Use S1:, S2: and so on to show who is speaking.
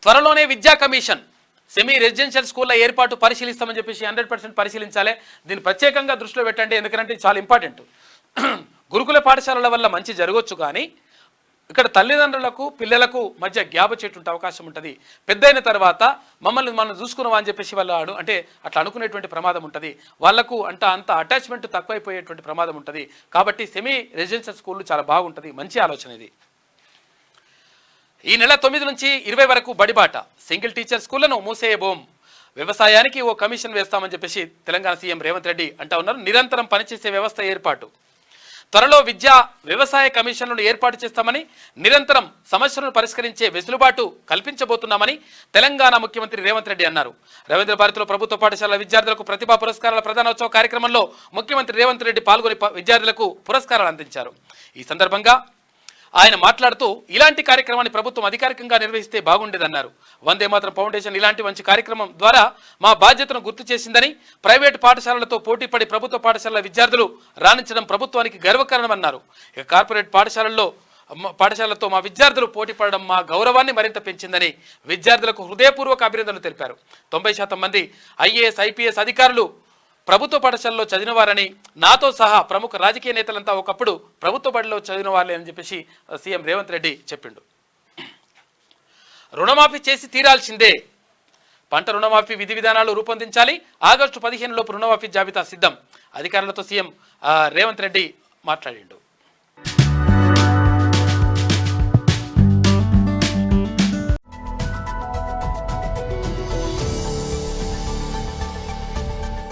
S1: త్వరలోనే విద్యా commission semi residential స్కూళ్ళ ఏర్పాటు పరిశీలిస్తామని చెప్పేసి 100% పరిశీలించాలి. దీన్ని ప్రత్యేకంగా దృష్టిలో పెట్టండి, ఎందుకంటే చాలా ఇంపార్టెంట్. గురుకుల పాఠశాలల వల్ల మంచి జరగవచ్చు, కానీ ఇక్కడ తల్లిదండ్రులకు పిల్లలకు మధ్య గ్యాప్ వచ్చేటువంటి అవకాశం ఉంటుంది. పెద్దయిన తర్వాత మమ్మల్ని మనం చూసుకున్నావా అని చెప్పేసి వాళ్ళు అంటే అట్లా అనుకునేటువంటి ప్రమాదం ఉంటుంది. వాళ్లకు అంత అటాచ్మెంట్ తక్కువైపోయేటువంటి ప్రమాదం ఉంటుంది. కాబట్టి సెమీ రెసిడెన్షియల్ స్కూళ్ళు చాలా బాగుంటుంది, మంచి ఆలోచన ఇది. ఈ నెల 9 నుంచి 20 వరకు బడిబాట, సింగిల్ టీచర్ స్కూళ్లను మూసేయబోం, వ్యవసాయానికి ఓ కమిషన్ వేస్తామని చెప్పేసి తెలంగాణ సీఎం రేవంత్ రెడ్డి అంటా ఉన్నారు. నిరంతరం పనిచేసే వ్యవస్థ ఏర్పాటు, త్వరలో విద్యా వ్యవసాయ కమిషన్లను ఏర్పాటు చేస్తామని, నిరంతరం సమస్యలను పరిష్కరించే వెసులుబాటు కల్పించబోతున్నామని తెలంగాణ ముఖ్యమంత్రి రేవంత్ రెడ్డి అన్నారు. రవీంద్ర భారతిలో ప్రభుత్వ పాఠశాల విద్యార్థులకు ప్రతిభా పురస్కారాల ప్రధానోత్సవ కార్యక్రమంలో ముఖ్యమంత్రి రేవంత్ రెడ్డి పాల్గొని విద్యార్థులకు పురస్కారాలు అందించారు. ఈ సందర్భంగా ఆయన మాట్లాడుతూ ఇలాంటి కార్యక్రమాన్ని ప్రభుత్వం అధికారికంగా నిర్వహిస్తే బాగుండేదన్నారు. వందే మాతరం ఫౌండేషన్ ఇలాంటి మంచి కార్యక్రమం ద్వారా మా బాధ్యతను గుర్తు చేసిందని, ప్రైవేటు పాఠశాలలతో పోటీపడి ప్రభుత్వ పాఠశాలల విద్యార్థులు రాణించడం ప్రభుత్వానికి గర్వకారణమన్నారు. ఇక కార్పొరేట్ పాఠశాలలతో మా విద్యార్థులు పోటీ పడడం మా గౌరవాన్ని మరింత పెంచిందని విద్యార్థులకు హృదయపూర్వక అభినందనలు తెలిపారు. 90% మంది IAS IPS అధికారులు ప్రభుత్వ పాఠశాలలో చదివినవారని, నాతో సహా ప్రముఖ రాజకీయ నేతలంతా ఒకప్పుడు ప్రభుత్వ బడిలో చదివిన వారే అని చెప్పేసి సీఎం రేవంత్ రెడ్డి చెప్పిండు. రుణమాఫీ చేసి తీరాల్సిందే, పంట రుణమాఫీ విధి విధానాలు రూపొందించాలి, ఆగస్టు 15 లోపు రుణమాఫీ జాబితా సిద్ధం, అధికారులతో సీఎం రేవంత్ రెడ్డి మాట్లాడిండు.